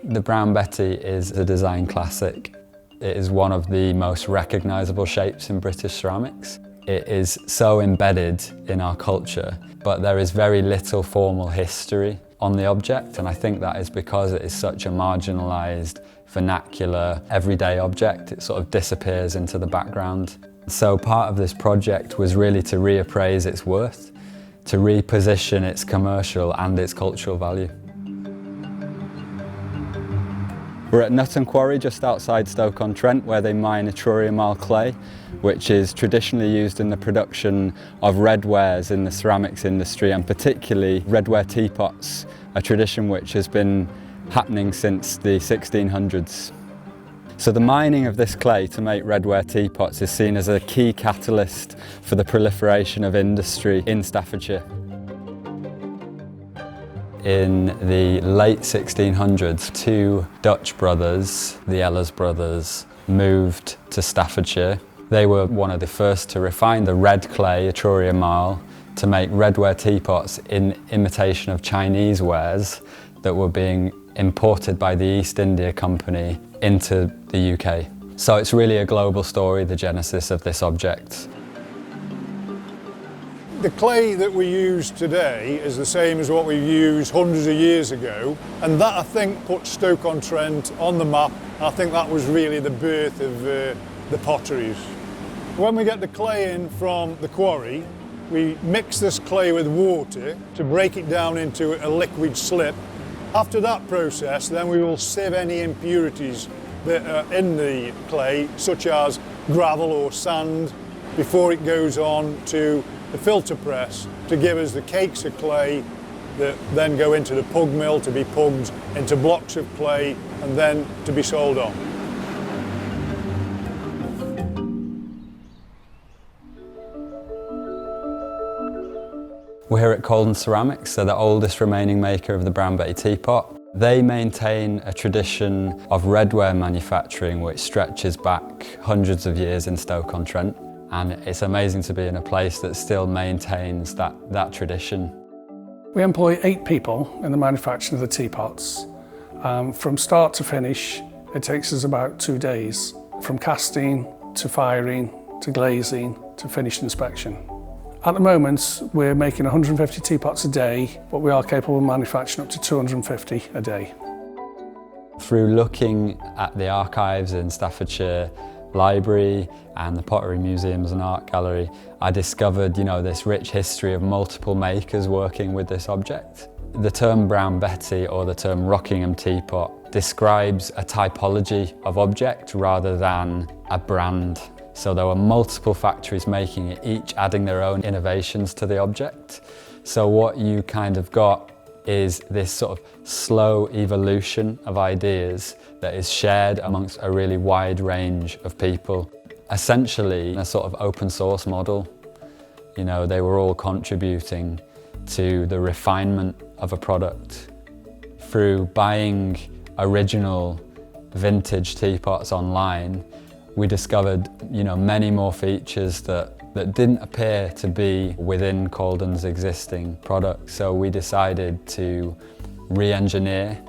The Brown Betty is a design classic. It is one of the most recognisable shapes in British ceramics. It is so embedded in our culture, but there is very little formal history on the object, and I think that is because it is such a marginalised, vernacular, everyday object. It sort of disappears into the background. So part of this project was really to reappraise its worth, to reposition its commercial and its cultural value. We're at Nutton Quarry just outside Stoke-on-Trent, where they mine yttrium marl clay, which is traditionally used in the production of redwares in the ceramics industry, and particularly redware teapots, a tradition which has been happening since the 1600s. So the mining of this clay to make redware teapots is seen as a key catalyst for the proliferation of industry in Staffordshire. In the late 1600s, two Dutch brothers, the Ellers brothers, moved to Staffordshire. They were one of the first to refine the red clay, yttrium marl, to make redware teapots in imitation of Chinese wares that were being imported by the East India Company into the UK. So it's really a global story, the genesis of this object. The clay that we use today is the same as what we used hundreds of years ago, and that I think put Stoke-on-Trent on the map. I think that was really the birth of the potteries. When we get the clay in from the quarry, we mix this clay with water to break it down into a liquid slip. After that process, then we will sieve any impurities that are in the clay, such as gravel or sand, before it goes on to the filter press to give us the cakes of clay that then go into the pug mill to be pugged into blocks of clay and then to be sold on. We're here at Colden Ceramics, they're the oldest remaining maker of the Brown Betty Teapot. They maintain a tradition of redware manufacturing which stretches back hundreds of years in Stoke-on-Trent. And it's amazing to be in a place that still maintains that tradition. We employ 8 people in the manufacture of the teapots. From start to finish, it takes us about 2 days, from casting to firing to glazing to finished inspection. At the moment, we're making 150 teapots a day, but we are capable of manufacturing up to 250 a day. Through looking at the archives in Staffordshire Library and the Pottery Museums and Art Gallery, I discovered, this rich history of multiple makers working with this object. The term Brown Betty, or the term Rockingham teapot, describes a typology of object rather than a brand. So there were multiple factories making it, each adding their own innovations to the object. So what you kind of got is this sort of slow evolution of ideas that is shared amongst a really wide range of people. Essentially a sort of open source model. They were all contributing to the refinement of a product. Through buying original vintage teapots online, we discovered many more features that didn't appear to be within Colden's existing product. So we decided to re-engineer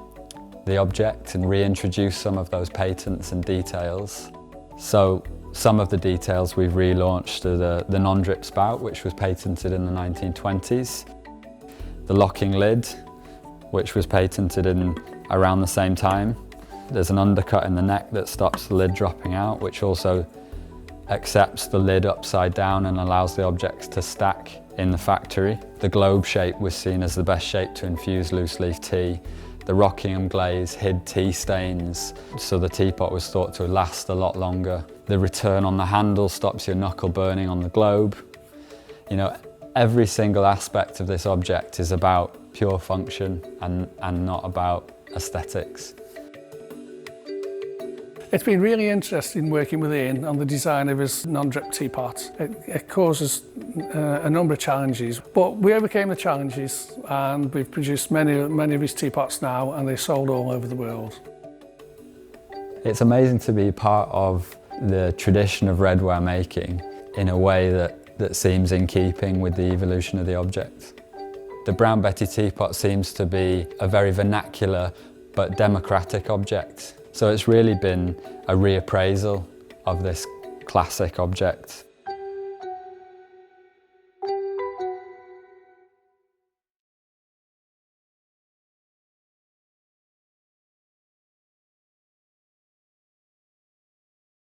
the object and reintroduce some of those patents and details. So some of the details we've relaunched are the non-drip spout, which was patented in the 1920s, the locking lid, which was patented in around the same time. There's an undercut in the neck that stops the lid dropping out, which also accepts the lid upside down and allows the objects to stack in the factory. The globe shape was seen as the best shape to infuse loose leaf tea. The Rockingham glaze hid tea stains, so the teapot was thought to last a lot longer. The return on the handle stops your knuckle burning on the globe. Every single aspect of this object is about pure function and not about aesthetics. It's been really interesting working with Ian on the design of his non-drip teapot. It causes a number of challenges, but we overcame the challenges and we've produced many of his teapots now, and they're sold all over the world. It's amazing to be part of the tradition of redware making in a way that seems in keeping with the evolution of the object. The Brown Betty Teapot seems to be a very vernacular but democratic object. So it's really been a reappraisal of this classic object.